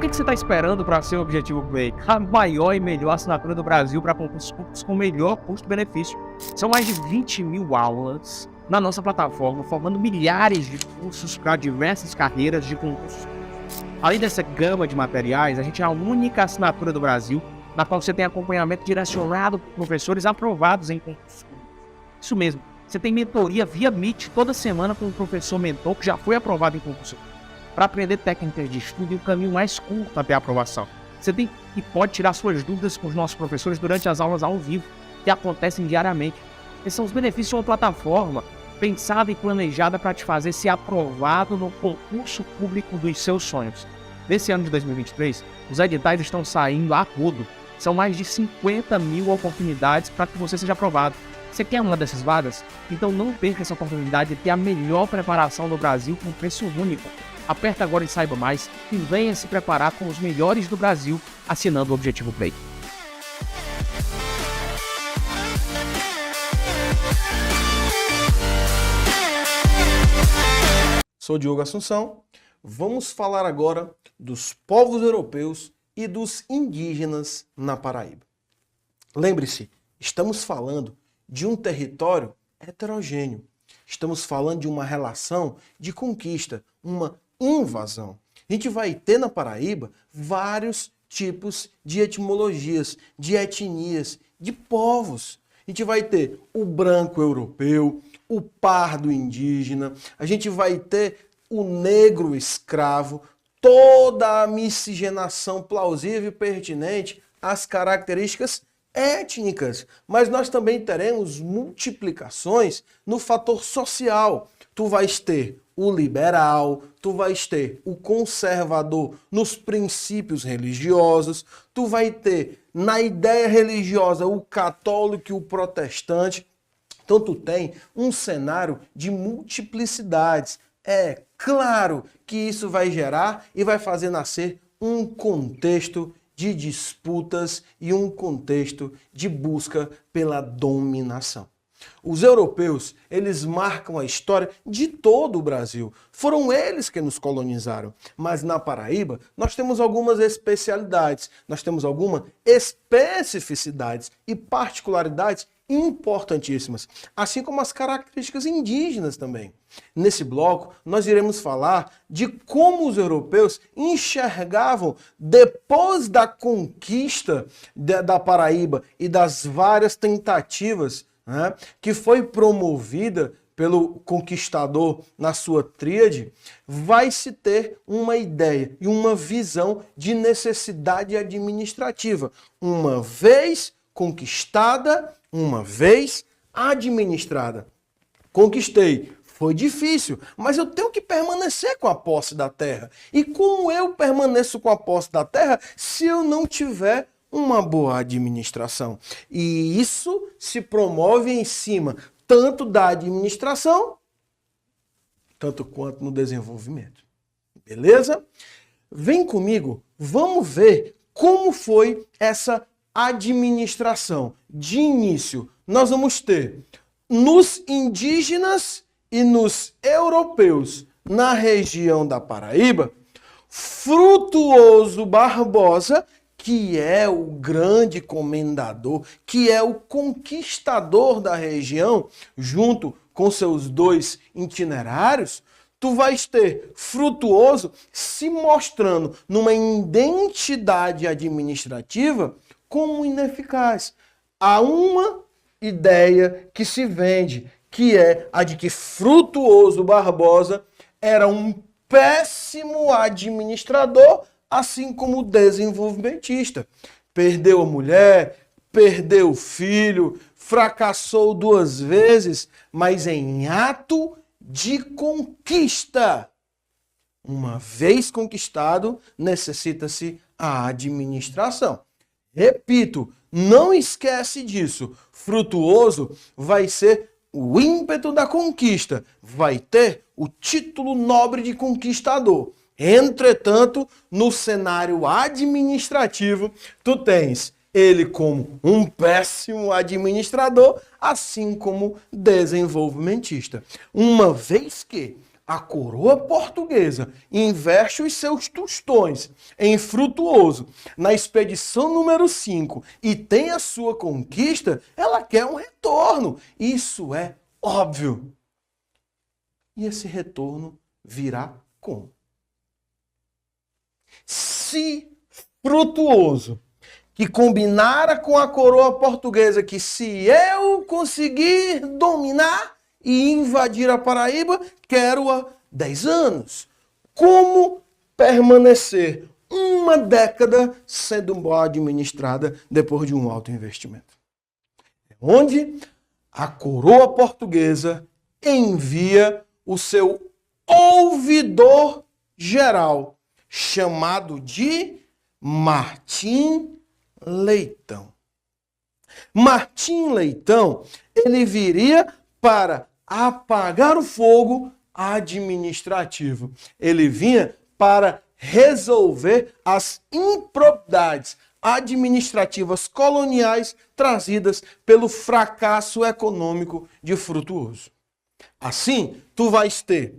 que você está esperando para ser o Objetivo Play? A maior e melhor assinatura do Brasil para concursos públicos com melhor custo-benefício. São mais de 20 mil aulas na nossa plataforma, formando milhares de cursos para diversas carreiras de concursos. Além dessa gama de materiais, a gente é a única assinatura do Brasil na qual você tem acompanhamento direcionado por professores aprovados em concursos públicos. Isso mesmo, você tem mentoria via Meet toda semana com um professor mentor que já foi aprovado em concurso para aprender técnicas de estudo e o caminho mais curto até a aprovação. Você tem e pode tirar suas dúvidas com os nossos professores durante as aulas ao vivo, que acontecem diariamente. Esses são os benefícios de uma plataforma pensada e planejada para te fazer ser aprovado no concurso público dos seus sonhos. Nesse ano de 2023, os editais estão saindo a rodo. São mais de 50 mil oportunidades para que você seja aprovado. Você quer uma dessas vagas? Então não perca essa oportunidade de ter a melhor preparação do Brasil com preço único. Aperta agora e saiba mais e venha se preparar com os melhores do Brasil assinando o Objetivo Play. Sou Diogo Assunção. Vamos falar agora dos povos europeus e dos indígenas na Paraíba. Lembre-se, estamos falando de um território heterogêneo. Estamos falando de uma relação de conquista, uma invasão. A gente vai ter na Paraíba vários tipos de etimologias, de etnias, de povos. A gente vai ter o branco europeu, o pardo indígena, a gente vai ter o negro escravo, toda a miscigenação plausível e pertinente às características étnicas. Mas nós também teremos multiplicações no fator social. Tu vais ter o liberal, tu vais ter o conservador nos princípios religiosos, tu vai ter na ideia religiosa o católico e o protestante. Então tu tem um cenário de multiplicidades. É claro que isso vai gerar e vai fazer nascer um contexto de disputas e um contexto de busca pela dominação. Os europeus, eles marcam a história de todo o Brasil. Foram eles que nos colonizaram. Mas na Paraíba, nós temos algumas especialidades, nós temos algumas especificidades e particularidades importantíssimas, assim como as características indígenas também. Nesse bloco, nós iremos falar de como os europeus enxergavam, depois da conquista da Paraíba e das várias tentativas, né, que foi promovida pelo conquistador na sua tríade, vai se ter uma ideia e uma visão de necessidade administrativa, uma vez conquistada, uma vez administrada. Conquistei, foi difícil, mas eu tenho que permanecer com a posse da terra. E como eu permaneço com a posse da terra se eu não tiver uma boa administração? E isso se promove em cima tanto da administração, tanto quanto no desenvolvimento. Beleza? Vem comigo, vamos ver como foi essa administração. De início, nós vamos ter nos indígenas e nos europeus na região da Paraíba, Frutuoso Barbosa, que é o grande comendador, que é o conquistador da região, junto com seus dois itinerários. Tu vais ter Frutuoso se mostrando numa identidade administrativa como ineficaz. Há uma ideia que se vende, que é a de que Frutuoso Barbosa era um péssimo administrador, assim como desenvolvimentista. Perdeu a mulher, perdeu o filho, fracassou 2 vezes, mas em ato de conquista. Uma vez conquistado, necessita-se a administração. Repito, não esquece disso. Frutuoso vai ser o ímpeto da conquista, vai ter o título nobre de conquistador. Entretanto, no cenário administrativo, tu tens ele como um péssimo administrador, assim como desenvolvimentista. Uma vez que a coroa portuguesa investe os seus tostões em Frutuoso na expedição número 5 e tem a sua conquista, ela quer um retorno. Isso é óbvio. E esse retorno virá como? Se Frutuoso, que combinara com a coroa portuguesa que se eu conseguir dominar e invadir a Paraíba, quero-a 10 anos. Como permanecer uma década sendo mal administrada depois de um alto investimento? Onde a coroa portuguesa envia o seu ouvidor geral, chamado de Martim Leitão. Martim Leitão, ele viria para apagar o fogo administrativo. Ele vinha para resolver as improbidades administrativas coloniais trazidas pelo fracasso econômico de Frutuoso. Assim, tu vais ter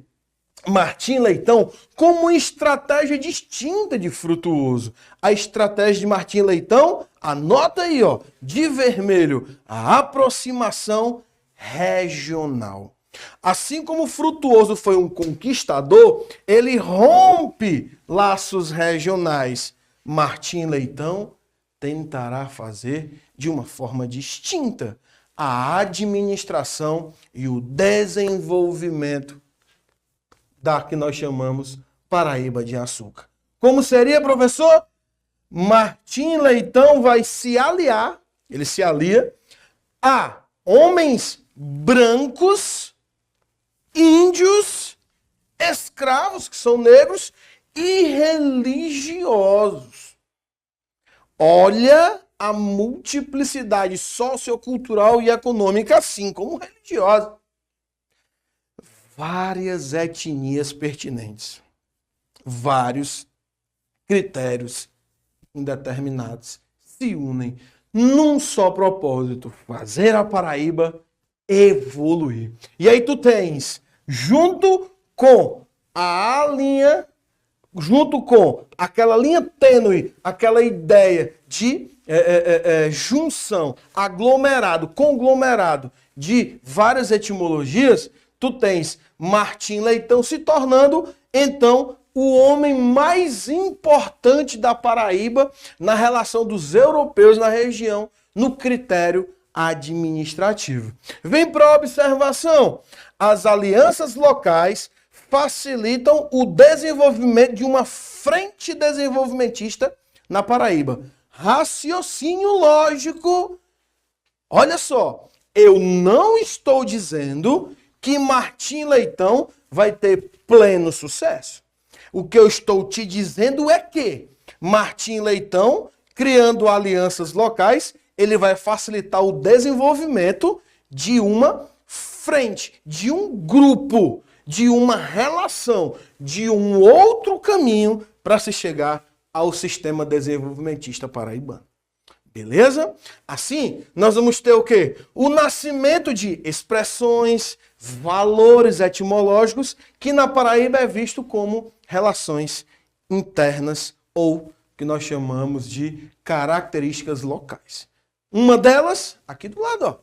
Martim Leitão como uma estratégia distinta de Frutuoso. A estratégia de Martim Leitão, anota aí, ó, de vermelho, a aproximação regional. Assim como Frutuoso foi um conquistador, ele rompe laços regionais. Martim Leitão tentará fazer de uma forma distinta a administração e o desenvolvimento da que nós chamamos Paraíba de Açúcar. Como seria, professor? Martim Leitão vai se aliar, ele se alia a homens brancos, índios, escravos, que são negros, e religiosos. Olha a multiplicidade sociocultural e econômica, assim como religiosa. Várias etnias pertinentes, vários critérios indeterminados se unem num só propósito: fazer a Paraíba evoluir. E aí tu tens, junto com a linha, junto com aquela linha tênue, aquela ideia de junção, aglomerado, conglomerado de várias etimologias, tu tens Martim Leitão se tornando, então, o homem mais importante da Paraíba na relação dos europeus na região, no critério administrativo. Vem para a observação. As alianças locais facilitam o desenvolvimento de uma frente desenvolvimentista na Paraíba. Raciocínio lógico. Olha só, eu não estou dizendo que Martim Leitão vai ter pleno sucesso. O que eu estou te dizendo é que Martim Leitão, criando alianças locais, ele vai facilitar o desenvolvimento de uma frente, de um grupo, de uma relação, de um outro caminho para se chegar ao sistema desenvolvimentista paraibano. Beleza? Assim, nós vamos ter o quê? O nascimento de expressões, valores etimológicos, que na Paraíba é visto como relações internas ou que nós chamamos de características locais. Uma delas, aqui do lado, ó.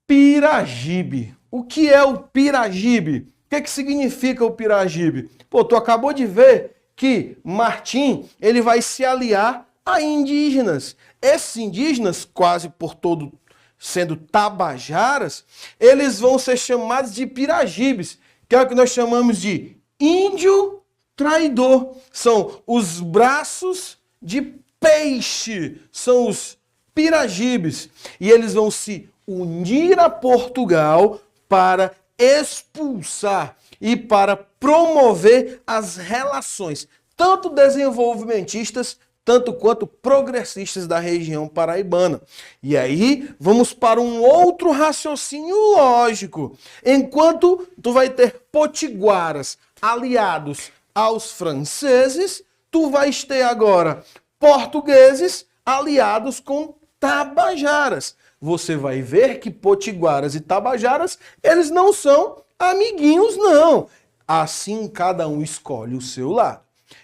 Piragibe. O que é o Piragibe? O que significa o Piragibe? Pô, tu acabou de ver que Martim, ele vai se aliar a indígenas. Esses indígenas, quase por todo sendo tabajaras, eles vão ser chamados de piragibes, que é o que nós chamamos de índio traidor. São os braços de peixe, são os piragibes. E eles vão se unir a Portugal para expulsar e para promover as relações, tanto desenvolvimentistas, tanto quanto progressistas da região paraibana. E aí, vamos para um outro raciocínio lógico. Enquanto tu vai ter potiguaras aliados aos franceses, tu vais ter agora portugueses aliados com tabajaras. Você vai ver que potiguaras e tabajaras, eles não são amiguinhos não. Assim cada um escolhe o seu lado.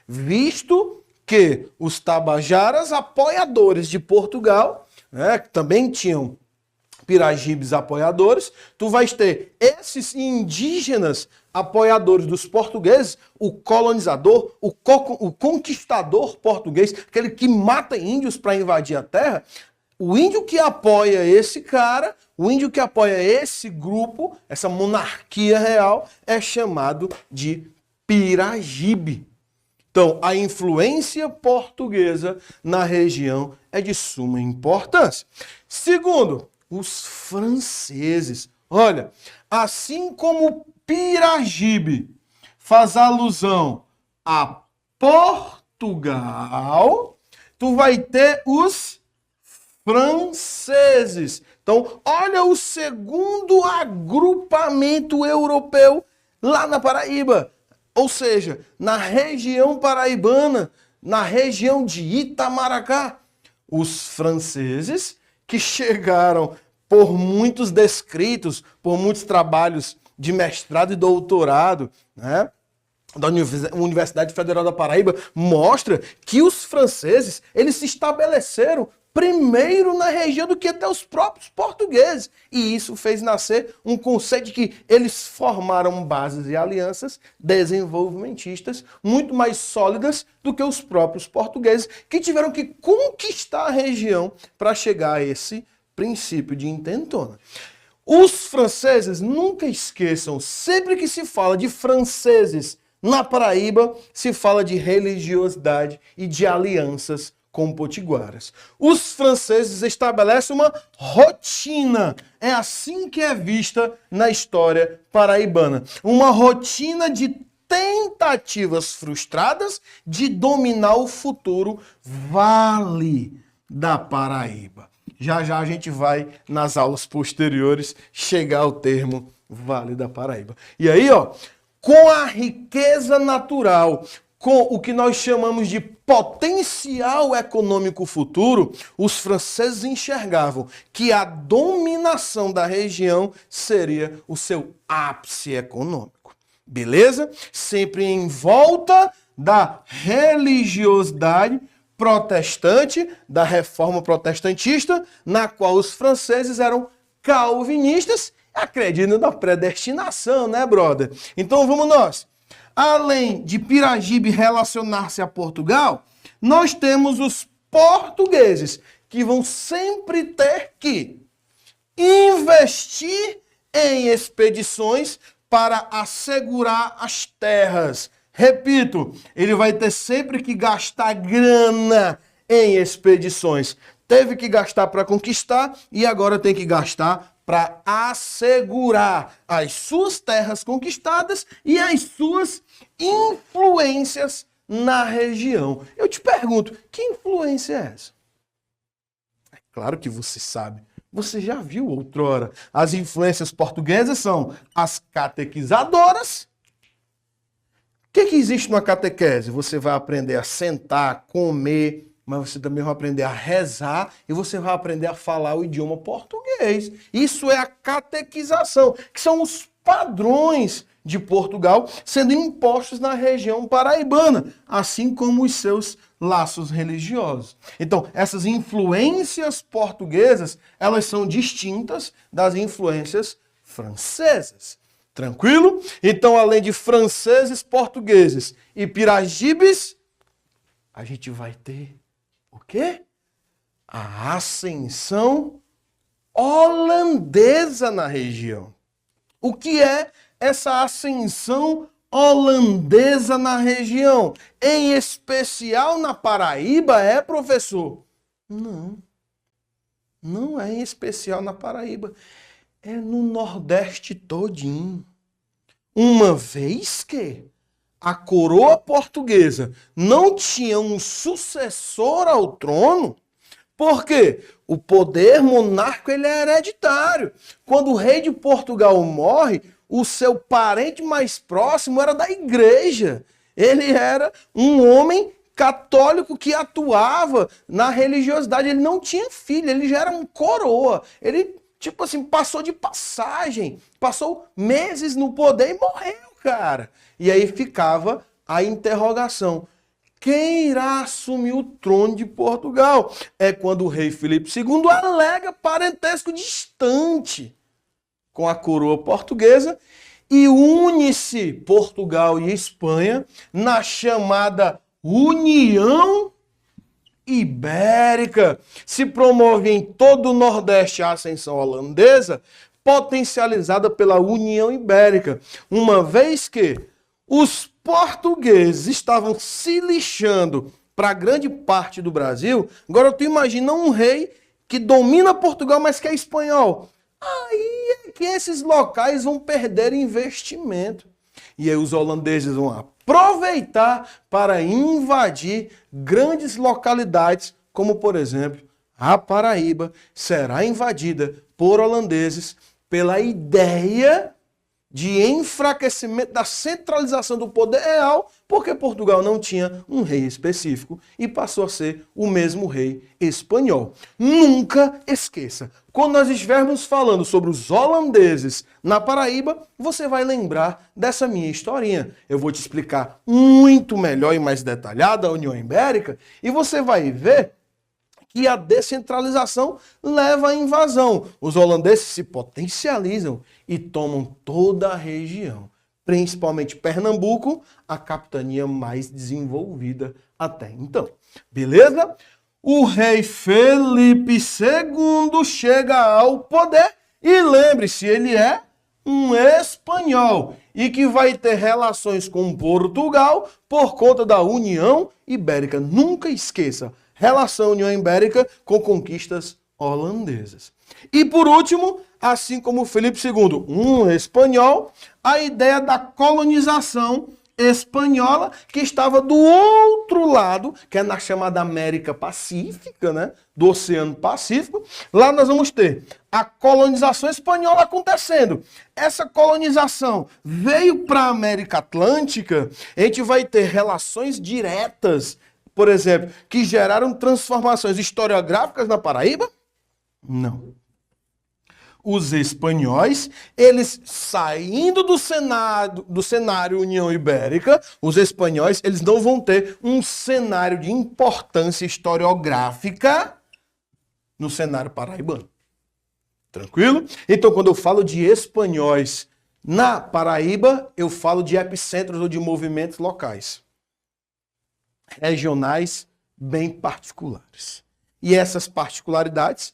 Visto que os tabajaras apoiadores de Portugal, né, que também tinham piragibes apoiadores, tu vais ter esses indígenas apoiadores dos portugueses, o colonizador, o conquistador português, aquele que mata índios para invadir a terra. O índio que apoia esse cara, o índio que apoia esse grupo, essa monarquia real, é chamado de piragibe. Então, a influência portuguesa na região é de suma importância. Segundo, os franceses. Olha, assim como Piragibe faz alusão a Portugal, tu vai ter os franceses. Então, olha o segundo agrupamento europeu lá na Paraíba. Ou seja, na região paraibana, na região de Itamaracá. Os franceses que chegaram por muitos descritos, por muitos trabalhos de mestrado e doutorado, né, da Universidade Federal da Paraíba, mostra que os franceses, eles se estabeleceram primeiro na região do que até os próprios portugueses. E isso fez nascer um conceito de que eles formaram bases e alianças desenvolvimentistas muito mais sólidas do que os próprios portugueses, que tiveram que conquistar a região para chegar a esse princípio de intentona. Os franceses, nunca esqueçam, sempre que se fala de franceses na Paraíba, se fala de religiosidade e de alianças com potiguaras. Os franceses estabelecem uma rotina, é assim que é vista na história paraibana. Uma rotina de tentativas frustradas de dominar o futuro Vale da Paraíba. Já já a gente vai, nas aulas posteriores, chegar ao termo Vale da Paraíba. E aí, ó, com a riqueza natural, com o que nós chamamos de potencial econômico futuro, os franceses enxergavam que a dominação da região seria o seu ápice econômico. Beleza? Sempre em volta da religiosidade protestante, da reforma protestantista, na qual os franceses eram calvinistas, acreditam na predestinação, né, brother? Então vamos nós. Além de Piragibe relacionar-se a Portugal, nós temos os portugueses, que vão sempre ter que investir em expedições para assegurar as terras. Repito, ele vai ter sempre que gastar grana em expedições. Teve que gastar para conquistar e agora tem que gastar para assegurar as suas terras conquistadas e as suas influências na região. Eu te pergunto, que influência é essa? É claro que você sabe. Você já viu outrora. As influências portuguesas são as catequizadoras. O que existe numa catequese? Você vai aprender a sentar, comer, mas você também vai aprender a rezar e você vai aprender a falar o idioma português. Isso é a catequização, que são os padrões de Portugal sendo impostos na região paraibana, assim como os seus laços religiosos. Então, essas influências portuguesas, elas são distintas das influências francesas. Tranquilo? Então, além de franceses, portugueses e piragibes, a gente vai ter o quê? A ascensão holandesa na região. O que é essa ascensão holandesa na região? Em especial na Paraíba, é, professor? Não. Não é em especial na Paraíba. É no Nordeste todinho. Uma vez que a coroa portuguesa não tinha um sucessor ao trono, porque o poder monárquico ele é hereditário. Quando o rei de Portugal morre, o seu parente mais próximo era da igreja. Ele era um homem católico que atuava na religiosidade. Ele não tinha filho, ele já era um coroa. Ele tipo assim, passou de passagem, passou meses no poder e morreu, cara. E aí ficava a interrogação. Quem irá assumir o trono de Portugal? É quando o rei Filipe II alega parentesco distante com a coroa portuguesa e une-se Portugal e Espanha na chamada União Ibérica. Se promove em todo o Nordeste a ascensão holandesa, potencializada pela União Ibérica, uma vez que os portugueses estavam se lixando para grande parte do Brasil. Agora tu imagina um rei que domina Portugal, mas que é espanhol. Aí é que esses locais vão perder investimento. E aí os holandeses vão aproveitar para invadir grandes localidades, como por exemplo, a Paraíba será invadida por holandeses pela ideia de enfraquecimento da centralização do poder real, porque Portugal não tinha um rei específico e passou a ser o mesmo rei espanhol. Nunca esqueça, quando nós estivermos falando sobre os holandeses na Paraíba, você vai lembrar dessa minha historinha. Eu vou te explicar muito melhor e mais detalhada a União Ibérica e você vai ver que a descentralização leva à invasão. Os holandeses se potencializam e tomam toda a região, principalmente Pernambuco, a capitania mais desenvolvida até então. Beleza? O rei Felipe II chega ao poder e lembre-se, ele é um espanhol e que vai ter relações com Portugal por conta da União Ibérica. Nunca esqueça, relação União Ibérica com conquistas holandesas. E por último, assim como Felipe II, um espanhol, a ideia da colonização espanhola que estava do outro lado, que é na chamada América Pacífica, né, do Oceano Pacífico. Lá nós vamos ter a colonização espanhola acontecendo. Essa colonização veio para a América Atlântica, a gente vai ter relações diretas, por exemplo, que geraram transformações historiográficas na Paraíba? Não. Os espanhóis, eles saindo do cenário União Ibérica, os espanhóis, eles não vão ter um cenário de importância historiográfica no cenário paraibano. Tranquilo? Então, quando eu falo de espanhóis na Paraíba, eu falo de epicentros ou de movimentos locais, regionais bem particulares. E essas particularidades,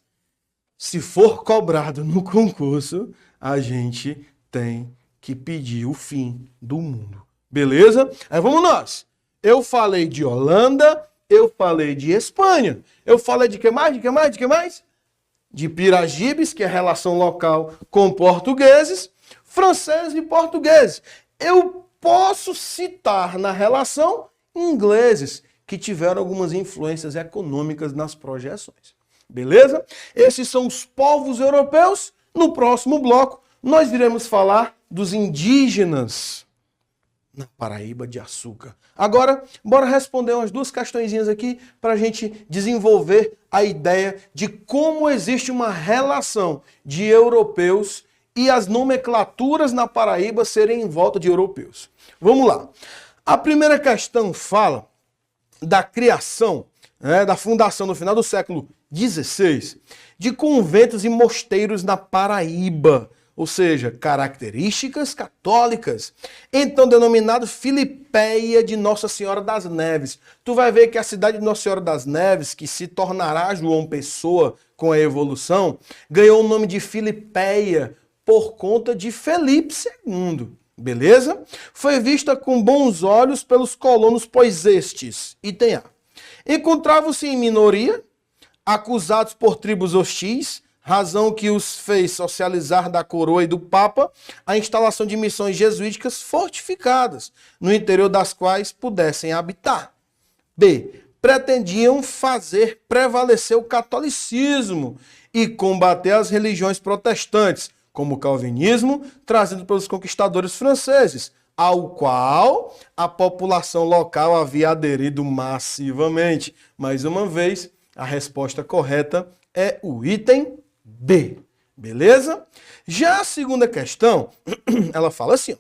se for cobrado no concurso, a gente tem que pedir o fim do mundo. Beleza? Aí vamos nós. Eu falei de Holanda, eu falei de Espanha. Eu falei de que mais? De que mais? De que mais? De Piragibes, que é a relação local com portugueses, franceses e portugueses. Eu posso citar na relação ingleses, que tiveram algumas influências econômicas nas projeções. Beleza? Esses são os povos europeus. No próximo bloco, nós iremos falar dos indígenas na Paraíba de Açúcar. Agora, bora responder umas duas questõezinhas aqui para a gente desenvolver a ideia de como existe uma relação de europeus e as nomenclaturas na Paraíba serem em volta de europeus. Vamos lá. A primeira questão fala da criação, da fundação no final do século XVI, de conventos e mosteiros na Paraíba, ou seja, características católicas, então denominado Filipéia de Nossa Senhora das Neves. Tu vai ver que a cidade de Nossa Senhora das Neves, que se tornará João Pessoa com a evolução, ganhou o nome de Filipéia por conta de Felipe II. Beleza? Foi vista com bons olhos pelos colonos, pois estes, item A, encontravam-se em minoria, acusados por tribos hostis, razão que os fez socializar da coroa e do Papa a instalação de missões jesuíticas fortificadas, no interior das quais pudessem habitar. B, pretendiam fazer prevalecer o catolicismo e combater as religiões protestantes, como o calvinismo, trazido pelos conquistadores franceses, ao qual a população local havia aderido massivamente. Mais uma vez, a resposta correta é o item B. Beleza? Já a segunda questão, ela fala assim, ó,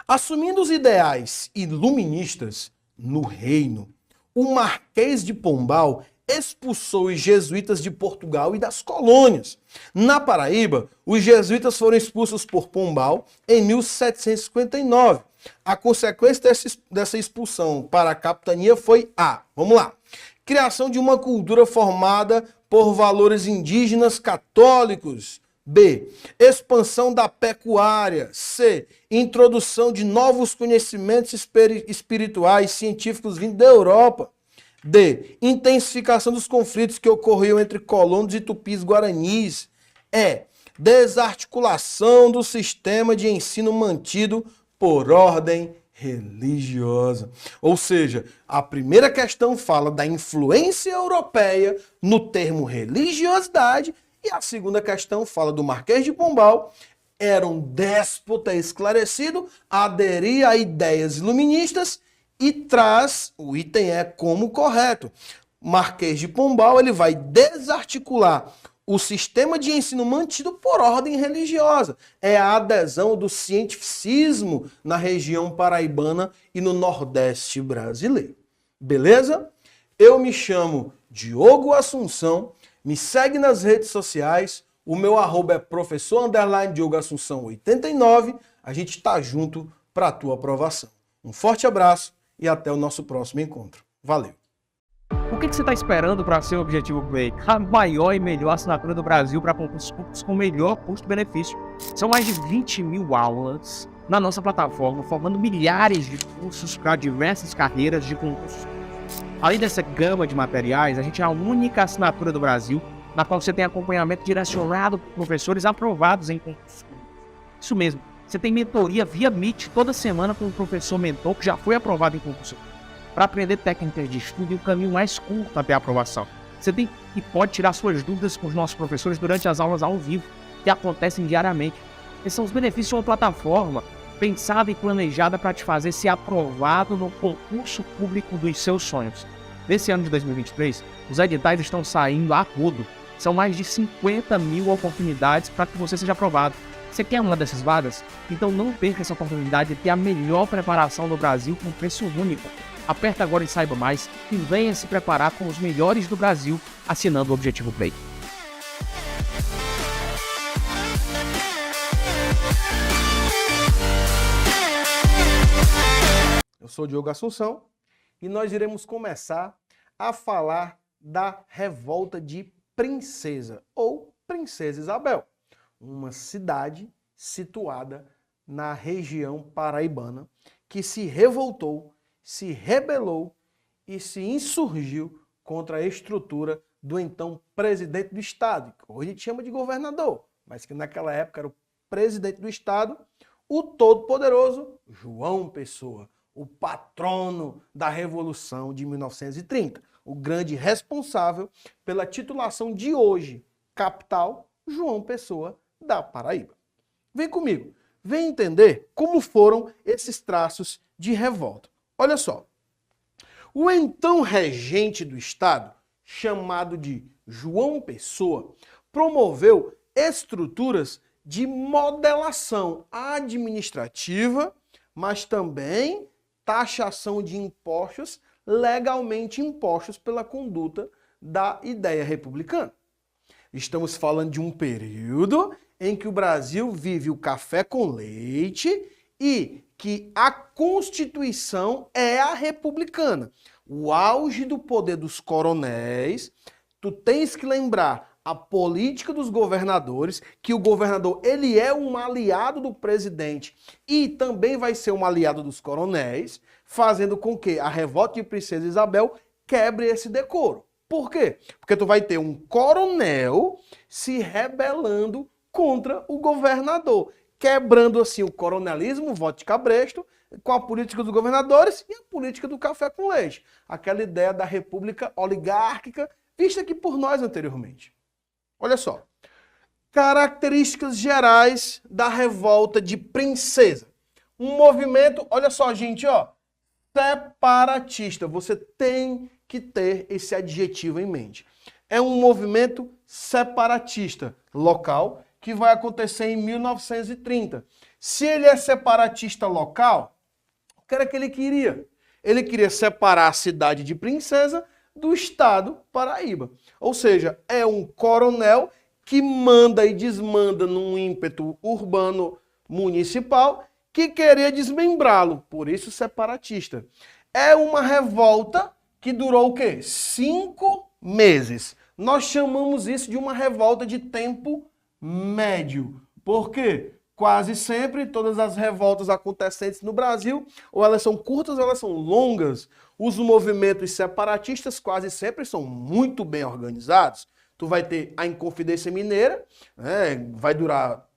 assumindo os ideais iluministas no reino, o Marquês de Pombal expulsou os jesuítas de Portugal e das colônias. Na Paraíba, os jesuítas foram expulsos por Pombal em 1759. A consequência dessa expulsão para a capitania foi a, vamos lá, criação de uma cultura formada por valores indígenas católicos. B. Expansão da pecuária. C. Introdução de novos conhecimentos espirituais científicos vindos da Europa. D. Intensificação dos conflitos que ocorriam entre colonos e tupis guaranis. E. Desarticulação do sistema de ensino mantido por ordem religiosa. Ou seja, a primeira questão fala da influência europeia no termo religiosidade e a segunda questão fala do Marquês de Pombal, era um déspota esclarecido, aderia a ideias iluministas e traz, o item é como correto. Marquês de Pombal, ele vai desarticular o sistema de ensino mantido por ordem religiosa. É a adesão do cientificismo na região paraibana e no Nordeste brasileiro. Beleza? Eu me chamo Diogo Assunção. Me segue nas redes sociais, o meu arroba é professor_Diogo Assunção 89. A gente tá junto para a tua aprovação. Um forte abraço e até o nosso próximo encontro. Valeu! O que você está esperando para ser o Objetivo Play? A maior e melhor assinatura do Brasil para concursos públicos com melhor custo-benefício. São mais de 20 mil aulas na nossa plataforma, formando milhares de cursos para diversas carreiras de concursos. Além dessa gama de materiais, a gente é a única assinatura do Brasil na qual você tem acompanhamento direcionado por professores aprovados em concursos públicos. Isso mesmo, você tem mentoria via Meet toda semana com um professor mentor que já foi aprovado em concurso público, para aprender técnicas de estudo e o caminho mais curto até a aprovação. Você tem e pode tirar suas dúvidas com os nossos professores durante as aulas ao vivo, que acontecem diariamente. Esses são os benefícios de uma plataforma pensada e planejada para te fazer ser aprovado no concurso público dos seus sonhos. Nesse ano de 2023, os editais estão saindo a rodo. São mais de 50 mil oportunidades para que você seja aprovado. Você quer uma dessas vagas? Então não perca essa oportunidade de ter a melhor preparação do Brasil com preço único. Aperta agora e saiba mais e venha se preparar com os melhores do Brasil assinando o Objetivo Play. Eu sou o Diogo Assunção e nós iremos começar a falar da revolta de Princesa ou Princesa Isabel, uma cidade situada na região paraibana que se revoltou, se rebelou e se insurgiu contra a estrutura do então presidente do Estado, que hoje a gente chama de governador, mas que naquela época era o presidente do Estado, o todo-poderoso João Pessoa, o patrono da Revolução de 1930, o grande responsável pela titulação de hoje, capital João Pessoa da Paraíba. Vem comigo, vem entender como foram esses traços de revolta. Olha só, o então regente do Estado, chamado de João Pessoa, promoveu estruturas de modelação administrativa, mas também taxação de impostos legalmente impostos pela conduta da ideia republicana. Estamos falando de um período em que o Brasil vive o café com leite e que a Constituição é a republicana. O auge do poder dos coronéis, tu tens que lembrar a política dos governadores, que o governador ele é um aliado do presidente e também vai ser um aliado dos coronéis, fazendo com que a revolta de Princesa Isabel quebre esse decoro. Por quê? Porque tu vai ter um coronel se rebelando contra o governador, quebrando assim o coronelismo, o voto de cabresto, com a política dos governadores e a política do café com leite. Aquela ideia da república oligárquica vista aqui por nós anteriormente. Olha só, características gerais da revolta de Princesa. Um movimento, olha só gente, ó, separatista. Você tem que ter esse adjetivo em mente. é um movimento separatista local que vai acontecer em 1930. Se ele é separatista local, o que era que ele queria? Ele queria separar a cidade de Princesa do estado Paraíba. Ou seja, é um coronel que manda e desmanda num ímpeto urbano municipal que queria desmembrá-lo, por isso separatista. É uma revolta que durou o quê? 5 meses. Nós chamamos isso de uma revolta de tempo médio. Por quê? Quase sempre, todas as revoltas acontecentes no Brasil, ou elas são curtas ou elas são longas. Os movimentos separatistas quase sempre são muito bem organizados. Tu vai ter a Inconfidência Mineira, vai durar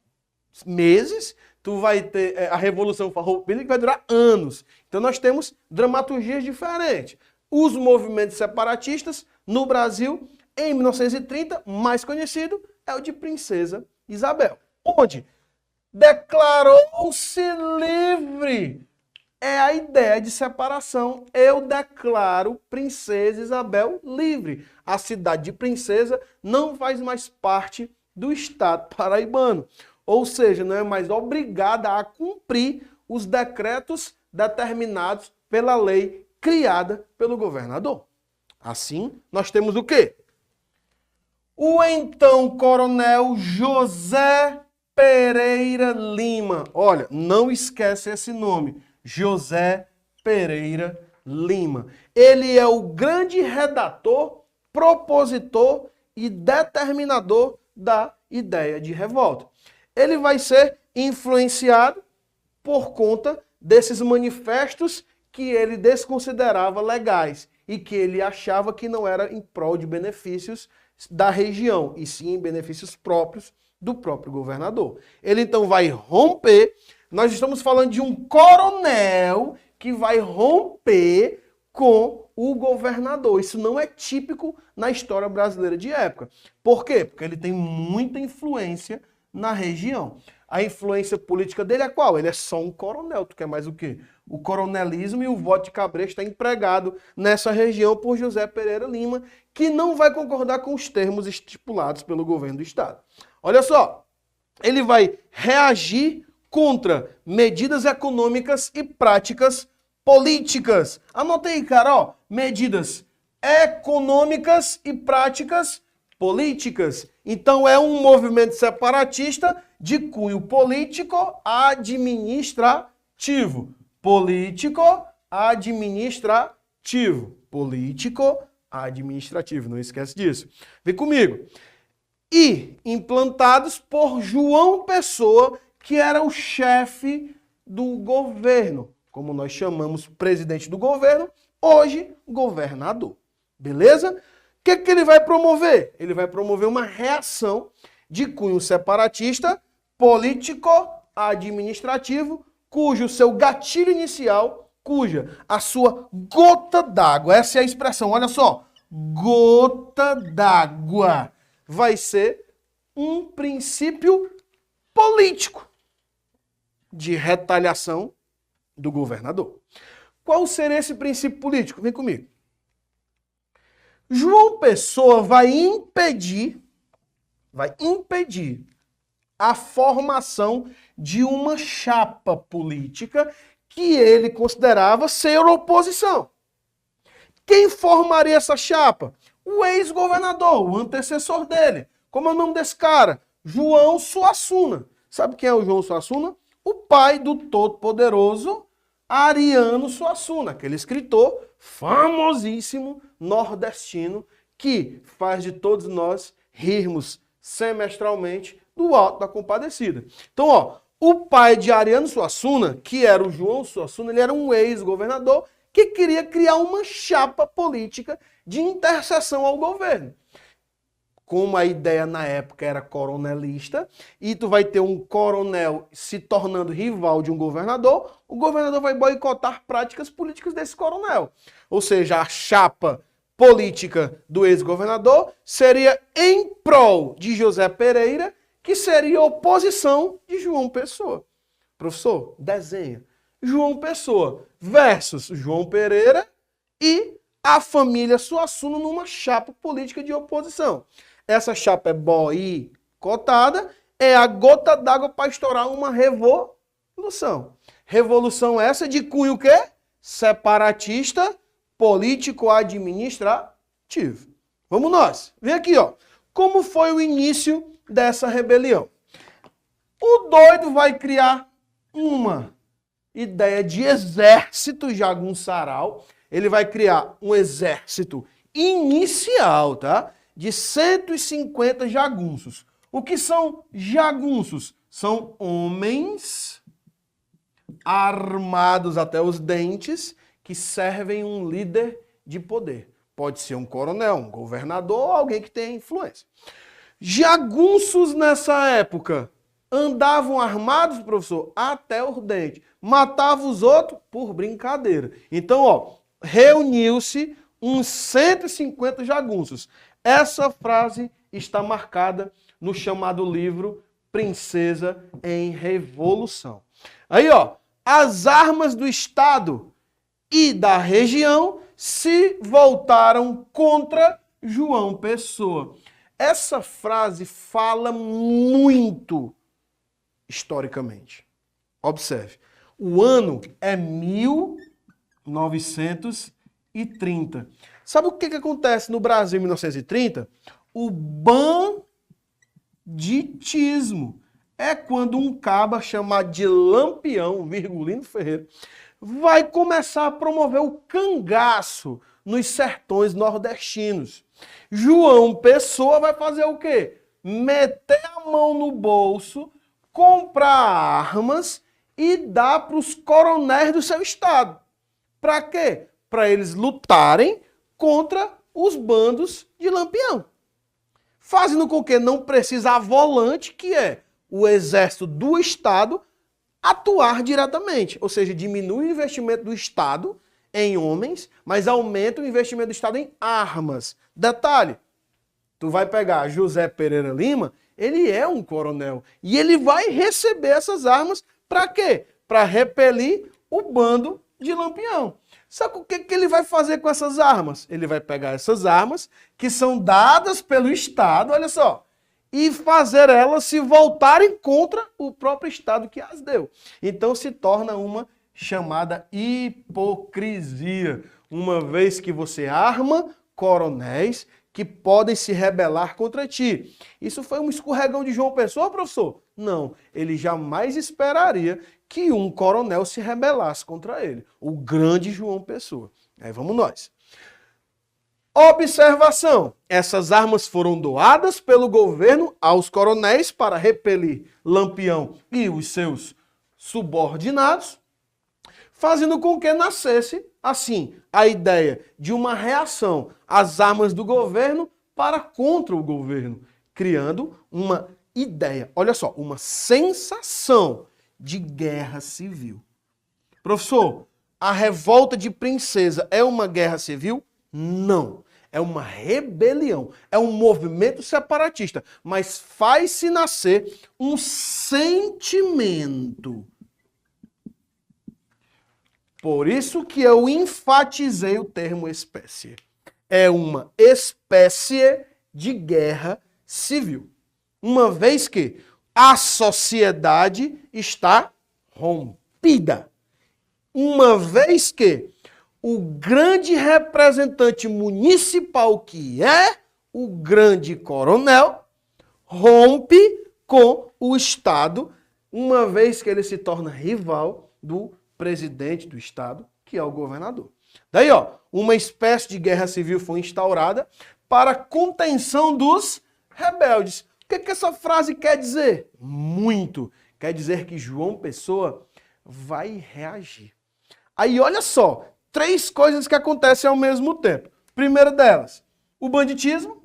meses. Tu vai ter a Revolução Farroupilha, que vai durar anos. Então nós temos dramaturgias diferentes. Os movimentos separatistas no Brasil, em 1930, mais conhecido é o de Princesa Isabel, onde declarou-se livre. É a ideia de separação. Eu declaro Princesa Isabel livre. A cidade de Princesa não faz mais parte do estado paraibano. Ou seja, não é mais obrigada a cumprir os decretos determinados pela lei criada pelo governador. Assim, nós temos o quê? O então coronel José Pereira Lima. Olha, não esquece esse nome. José Pereira Lima. Ele é o grande redator, propositor e determinador da ideia de revolta. Ele vai ser influenciado por conta desses manifestos que ele desconsiderava legais e que ele achava que não era em prol de benefícios da região, e sim em benefícios próprios do próprio governador. Ele então vai romper. Nós estamos falando de um coronel que vai romper com o governador. Isso não é típico na história brasileira de época. Por quê? Porque ele tem muita influência na região. A influência política dele é qual? Ele é só um coronel. Tu quer mais o quê? O coronelismo e o voto de cabresto está empregado nessa região por José Pereira Lima, que não vai concordar com os termos estipulados pelo governo do estado. Olha só, ele vai reagir contra medidas econômicas e práticas políticas. Anota aí, cara, ó, medidas econômicas e práticas políticas. Então é um movimento separatista de cunho político-administrativo. Político-administrativo. Político-administrativo, não esquece disso. Vem comigo. E implantados por João Pessoa, que era o chefe do governo. Como nós chamamos presidente do governo, hoje governador. Beleza? O que ele vai promover? Ele vai promover uma reação de cunho separatista, político-administrativo, cujo seu gatilho inicial, a sua gota d'água, essa é a expressão, olha só, gota d'água, vai ser um princípio político de retaliação do governador. Qual seria esse princípio político? Vem comigo. João Pessoa vai impedir a formação de uma chapa política que ele considerava ser oposição. Quem formaria essa chapa? O ex-governador, o antecessor dele. Como é o nome desse cara? João Suassuna. Sabe quem é o João Suassuna? O pai do todo-poderoso Ariano Suassuna, aquele escritor famosíssimo nordestino que faz de todos nós rirmos semestralmente do Alto da Compadecida. Então, ó, o pai de Ariano Suassuna, que era o João Suassuna, ele era um ex-governador que queria criar uma chapa política de interseção ao governo. Como a ideia na época era coronelista, e tu vai ter um coronel se tornando rival de um governador, o governador vai boicotar práticas políticas desse coronel. Ou seja, a chapa política do ex-governador seria em prol de José Pereira, que seria oposição de João Pessoa. Professor, desenha. João Pessoa versus João Pereira e a família Suassuna numa chapa política de oposição. Essa chapa é boicotada, é a gota d'água para estourar uma revolução. Revolução essa de cunho o quê? Separatista, político-administrativo. Vamos nós. Vem aqui, ó. Como foi o início dessa rebelião? O doido vai criar uma ideia de exército jagunçaral. Ele vai criar um exército inicial, tá? De 150 jagunços. O que são jagunços? São homens armados até os dentes que servem um líder de poder. Pode ser um coronel, um governador ou alguém que tenha influência. Jagunços nessa época andavam armados, professor, até os dentes. Matavam os outros por brincadeira. Então, ó, reuniu-se uns 150 jagunços. Essa frase está marcada no chamado livro Princesa em Revolução. Aí, ó, as armas do Estado e da região se voltaram contra João Pessoa. Essa frase fala muito historicamente. Observe. O ano é 1930. Sabe o que acontece no Brasil em 1930? O banditismo. É quando um caba chamado de Lampião, Virgulino Ferreira, vai começar a promover o cangaço nos sertões nordestinos. João Pessoa vai fazer o quê? Meter a mão no bolso, comprar armas e dar para os coronéis do seu estado. Para quê? Para eles lutarem contra os bandos de Lampião. Fazendo com que não precisa a volante, que é o exército do Estado, atuar diretamente. Ou seja, diminui o investimento do Estado em homens, mas aumenta o investimento do Estado em armas. Detalhe, tu vai pegar José Pereira Lima, ele é um coronel. E ele vai receber essas armas para quê? Para repelir o bando de Lampião. Sabe o que ele vai fazer com essas armas? Ele vai pegar essas armas que são dadas pelo Estado, olha só, e fazer elas se voltarem contra o próprio Estado que as deu. Então se torna uma chamada hipocrisia, uma vez que você arma coronéis que podem se rebelar contra ti. Isso foi um escorregão de João Pessoa, professor? Não, ele jamais esperaria que um coronel se rebelasse contra ele, o grande João Pessoa. Aí vamos nós. Observação, essas armas foram doadas pelo governo aos coronéis para repelir Lampião e os seus subordinados, fazendo com que nascesse, assim, a ideia de uma reação às armas do governo para contra o governo, criando uma ideia, olha só, uma sensação de guerra civil. Professor, a revolta de Princesa é uma guerra civil? Não. É uma rebelião, é um movimento separatista, mas faz-se nascer um sentimento. Por isso que eu enfatizei o termo espécie. É uma espécie de guerra civil. Uma vez que a sociedade está rompida. Uma vez que o grande representante municipal, que é o grande coronel, rompe com o Estado, uma vez que ele se torna rival do presidente do Estado, que é o governador. Daí, ó, uma espécie de guerra civil foi instaurada para a contenção dos rebeldes. O que essa frase quer dizer? Muito. Quer dizer que João Pessoa vai reagir. Aí, olha só, 3 coisas que acontecem ao mesmo tempo. Primeira delas, o banditismo.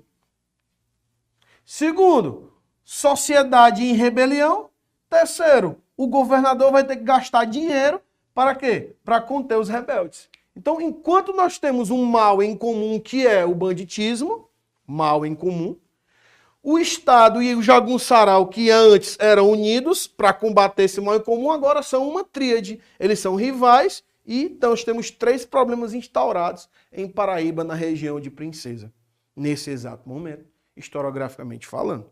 Segundo, sociedade em rebelião. Terceiro, o governador vai ter que gastar dinheiro para quê? Para conter os rebeldes. Então, enquanto nós temos um mal em comum, que é o banditismo, mal em comum, o Estado e o jagunçaral, que antes eram unidos para combater esse mal em comum, agora são uma tríade. Eles são rivais E então nós temos 3 problemas instaurados em Paraíba, na região de Princesa, nesse exato momento, historiograficamente falando.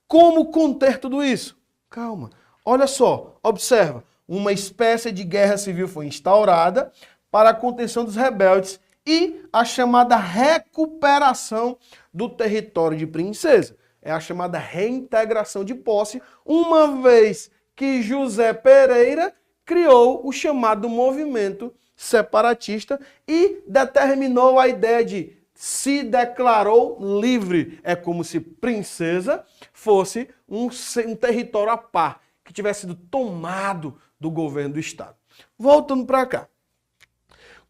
Como conter tudo isso? Calma. Olha só, observa. Uma espécie de guerra civil foi instaurada para a contenção dos rebeldes e a chamada recuperação do território de Princesa. É a chamada reintegração de posse, uma vez que José Pereira criou o chamado movimento separatista e determinou a ideia de se declarou livre. É como se Princesa fosse um território à par, que tivesse sido tomado do governo do Estado. Voltando para cá.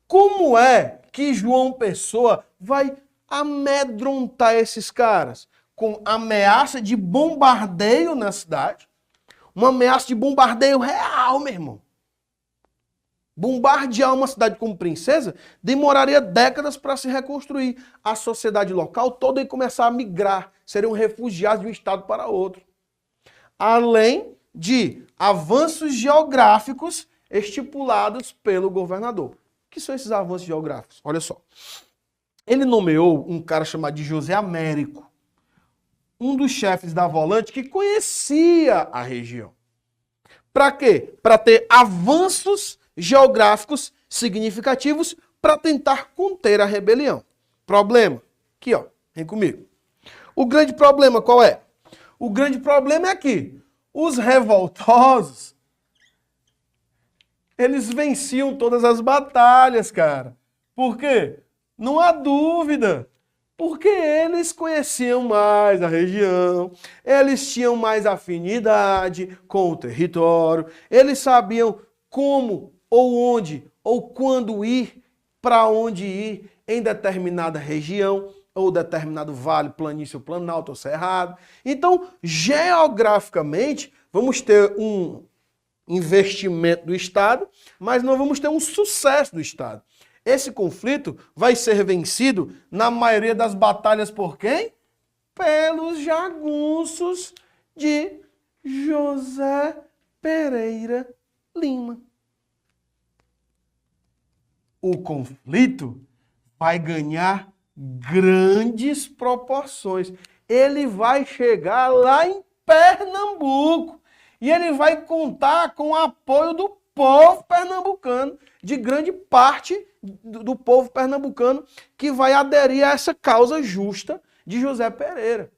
Como é que João Pessoa vai amedrontar esses caras? Com ameaça de bombardeio na cidade. Uma ameaça de bombardeio real, meu irmão. Bombardear uma cidade como Princesa demoraria décadas para se reconstruir. A sociedade local toda ia começar a migrar, seriam refugiados de um estado para outro. Além de avanços geográficos estipulados pelo governador. O que são esses avanços geográficos? Olha só. Ele nomeou um cara chamado de José Américo, um dos chefes da Volante que conhecia a região. Para quê? Para ter avanços geográficos significativos para tentar conter a rebelião. Problema? Aqui, ó, vem comigo. O grande problema qual é? O grande problema é que os revoltosos, eles venciam todas as batalhas, cara. Por quê? Não há dúvida. Porque eles conheciam mais a região, eles tinham mais afinidade com o território, eles sabiam como ou onde ou quando ir, para onde ir em determinada região, ou determinado vale, planície ou planalto ou cerrado. Então, geograficamente, vamos ter um investimento do Estado, mas não vamos ter um sucesso do Estado. Esse conflito vai ser vencido, na maioria das batalhas, por quem? Pelos jagunços de José Pereira Lima. O conflito vai ganhar grandes proporções. Ele vai chegar lá em Pernambuco e ele vai contar com o apoio do povo pernambucano, de grande parte do povo pernambucano que vai aderir a essa causa justa de José Pereira.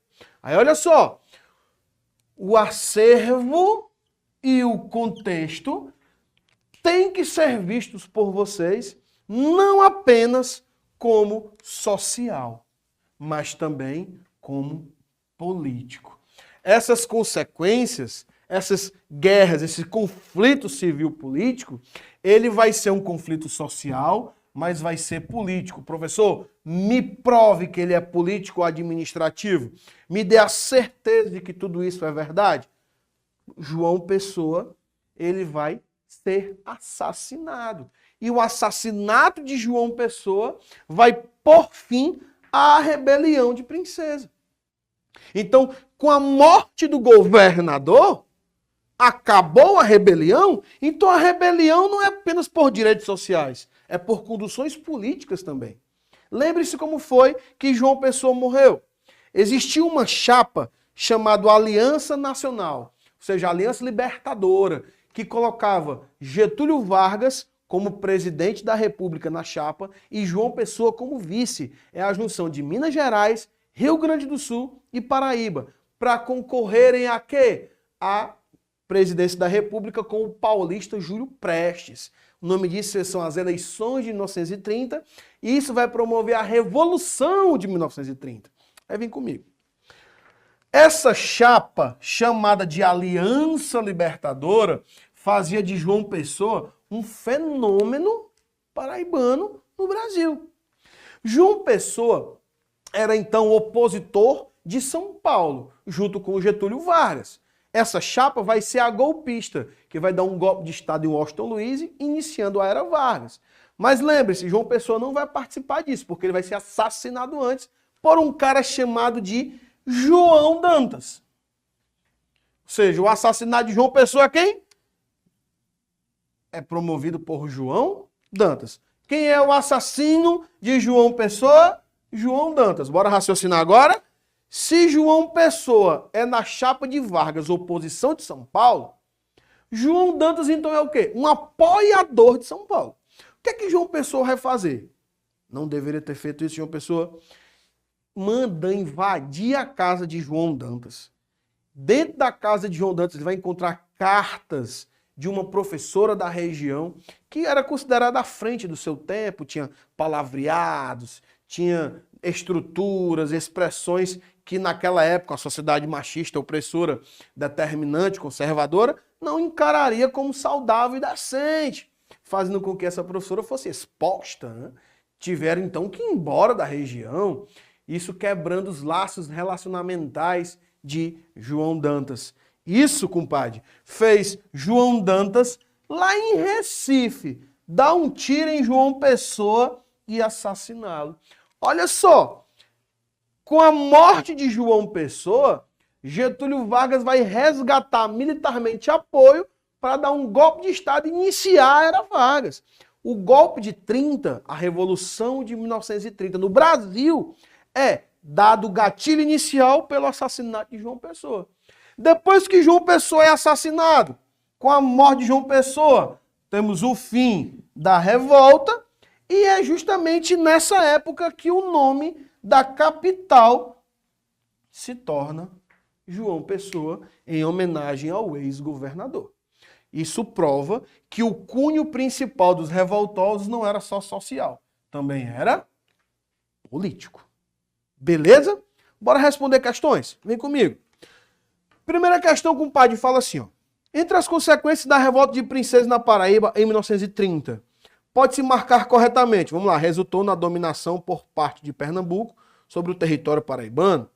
Aí olha só, o acervo e o contexto têm que ser vistos por vocês não apenas como social, mas também como político. Essas consequências, essas guerras, esse conflito civil-político, ele vai ser um conflito social, mas vai ser político. Professor, me prove que ele é político ou administrativo. Me dê a certeza de que tudo isso é verdade. João Pessoa, ele vai ser assassinado. E o assassinato de João Pessoa vai pôr fim à rebelião de Princesa. Então, com a morte do governador, acabou a rebelião, então a rebelião não é apenas por direitos sociais, é por conduções políticas também. Lembre-se como foi que João Pessoa morreu. Existia uma chapa chamada Aliança Nacional, ou seja, Aliança Libertadora, que colocava Getúlio Vargas como presidente da República na chapa e João Pessoa como vice. É a junção de Minas Gerais, Rio Grande do Sul e Paraíba, para concorrerem a quê? A presidência da República com o paulista Júlio Prestes. O nome disso são as eleições de 1930 e isso vai promover a Revolução de 1930. Aí vem comigo. Essa chapa, chamada de Aliança Libertadora, fazia de João Pessoa um fenômeno paraibano no Brasil. João Pessoa era então opositor de São Paulo, junto com o Getúlio Vargas. Essa chapa vai ser a golpista, que vai dar um golpe de Estado em Washington Luiz, iniciando a Era Vargas. Mas lembre-se, João Pessoa não vai participar disso, porque ele vai ser assassinado antes por um cara chamado de João Dantas. Ou seja, o assassinato de João Pessoa é quem? É promovido por João Dantas. Quem é o assassino de João Pessoa? João Dantas. Bora raciocinar agora? Se João Pessoa é na chapa de Vargas, oposição de São Paulo, João Dantas então é o quê? Um apoiador de São Paulo. O que é que João Pessoa vai fazer? Não deveria ter feito isso, João Pessoa. Manda invadir a casa de João Dantas. Dentro da casa de João Dantas ele vai encontrar cartas de uma professora da região que era considerada à frente do seu tempo, tinha palavreados, tinha estruturas, expressões que naquela época a sociedade machista, opressora, determinante, conservadora, não encararia como saudável e decente, fazendo com que essa professora fosse exposta, né? Tiveram então que ir embora da região, isso quebrando os laços relacionamentais de João Dantas. Isso, compadre, fez João Dantas, lá em Recife, dar um tiro em João Pessoa e assassiná-lo. Olha só, com a morte de João Pessoa, Getúlio Vargas vai resgatar militarmente apoio para dar um golpe de Estado e iniciar a Era Vargas. O golpe de 30, a Revolução de 1930 no Brasil, é dado o gatilho inicial pelo assassinato de João Pessoa. Depois que João Pessoa é assassinado, com a morte de João Pessoa, temos o fim da revolta e é justamente nessa época que o nome da capital se torna João Pessoa, em homenagem ao ex-governador. Isso prova que o cunho principal dos revoltosos não era só social, também era político. Beleza? Bora responder questões? Vem comigo. Primeira questão, compadre, fala assim, ó. Entre as consequências da revolta de Princesa na Paraíba em 1930, pode-se marcar corretamente, vamos lá, resultou na dominação por parte de Pernambuco sobre o território paraibano,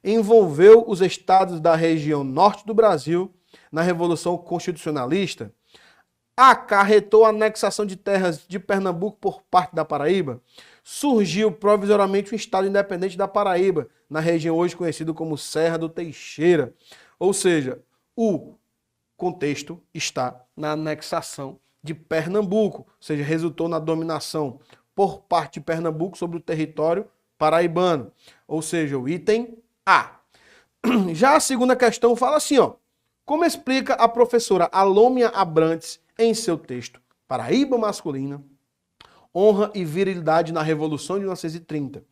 envolveu os estados da região norte do Brasil na Revolução Constitucionalista, acarretou a anexação de terras de Pernambuco por parte da Paraíba, surgiu provisoriamente um estado independente da Paraíba, na região hoje conhecida como Serra do Teixeira. Ou seja, o contexto está na anexação de Pernambuco, ou seja, resultou na dominação por parte de Pernambuco sobre o território paraibano. Ou seja, o item A. Já a segunda questão fala assim, ó. Como explica a professora Alômia Abrantes em seu texto Paraíba Masculina, Honra e Virilidade na Revolução de 1930,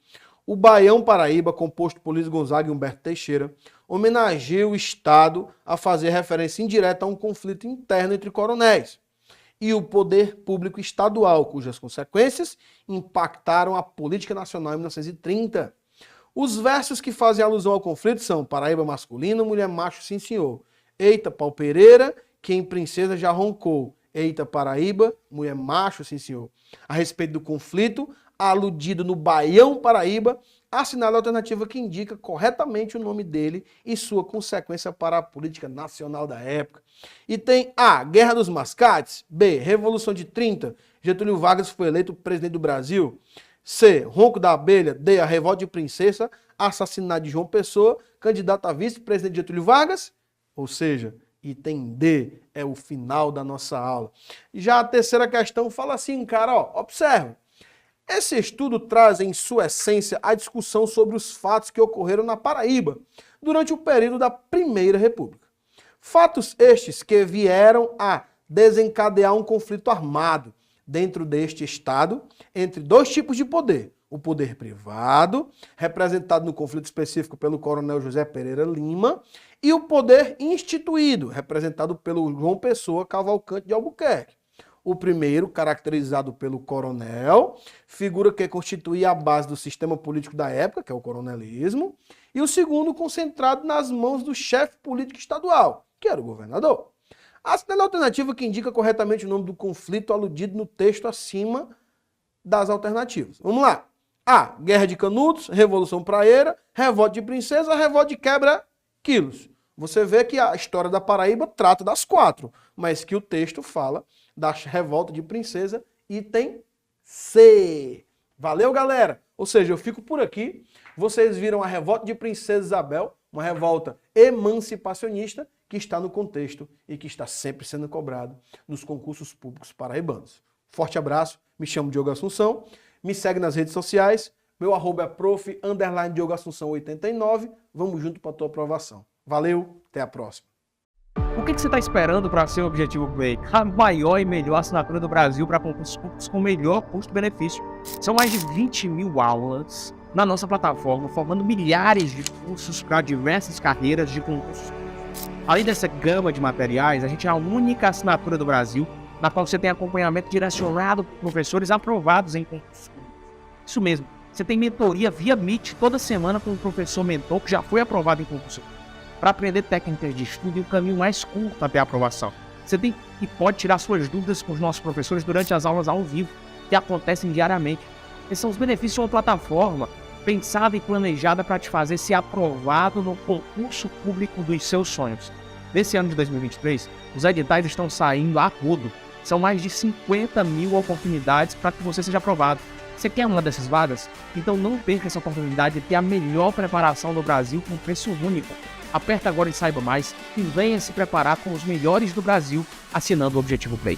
o Baião Paraíba, composto por Luiz Gonzaga e Humberto Teixeira, homenageia o Estado a fazer referência indireta a um conflito interno entre coronéis e o poder público estadual, cujas consequências impactaram a política nacional em 1930. Os versos que fazem alusão ao conflito são Paraíba Masculina, Mulher Macho, Sim Senhor. Eita, pau Pereira, quem princesa já roncou. Eita, Paraíba, Mulher Macho, Sim Senhor. A respeito do conflito, aludido no Baião Paraíba, assinala a alternativa que indica corretamente o nome dele e sua consequência para a política nacional da época. E tem A, Guerra dos Mascates. B, Revolução de 30, Getúlio Vargas foi eleito presidente do Brasil. C, Ronco da Abelha. D, a Revolta de Princesa, assassinato de João Pessoa, candidato a vice-presidente Getúlio Vargas. Ou seja, item D é o final da nossa aula. Já a terceira questão fala assim, cara, ó, observa. Esse estudo traz em sua essência a discussão sobre os fatos que ocorreram na Paraíba durante o período da Primeira República. Fatos estes que vieram a desencadear um conflito armado dentro deste Estado entre dois tipos de poder. O poder privado, representado no conflito específico pelo coronel José Pereira Lima, e o poder instituído, representado pelo João Pessoa Cavalcante de Albuquerque. O primeiro, caracterizado pelo coronel, figura que constituía a base do sistema político da época, que é o coronelismo, e o segundo, concentrado nas mãos do chefe político estadual, que era o governador. Assinale a alternativa que indica corretamente o nome do conflito aludido no texto acima das alternativas. Vamos lá. A, Guerra de Canudos, Revolução Praieira, Revolta de Princesa, Revolta de Quebra-Quilos. Você vê que a história da Paraíba trata das quatro, mas que o texto fala da Revolta de Princesa, item C. Valeu, galera? Ou seja, eu fico por aqui. Vocês viram a Revolta de Princesa Isabel, uma revolta emancipacionista que está no contexto e que está sempre sendo cobrado nos concursos públicos paraibanos. Forte abraço, me chamo Diogo Assunção, me segue nas redes sociais, meu arroba é prof_Diogo Assunção 89, vamos junto para a tua aprovação. Valeu, até a próxima. O que você está esperando para ser o Objetivo Play? A maior e melhor assinatura do Brasil para concursos públicos com melhor custo-benefício. São mais de 20 mil aulas na nossa plataforma, formando milhares de cursos para diversas carreiras de concursos. Além dessa gama de materiais, a gente é a única assinatura do Brasil na qual você tem acompanhamento direcionado por professores aprovados em concursos públicos. Isso mesmo, você tem mentoria via Meet toda semana com um professor mentor que já foi aprovado em concurso para aprender técnicas de estudo e o caminho mais curto até a aprovação. Você tem e pode tirar suas dúvidas com os nossos professores durante as aulas ao vivo, que acontecem diariamente. Esses são os benefícios de uma plataforma pensada e planejada para te fazer ser aprovado no concurso público dos seus sonhos. Nesse ano de 2023, os editais estão saindo a rodo. São mais de 50 mil oportunidades para que você seja aprovado. Você quer uma dessas vagas? Então não perca essa oportunidade de ter a melhor preparação do Brasil com preço único. Aperta agora e saiba mais e venha se preparar com os melhores do Brasil assinando o Objetivo Play.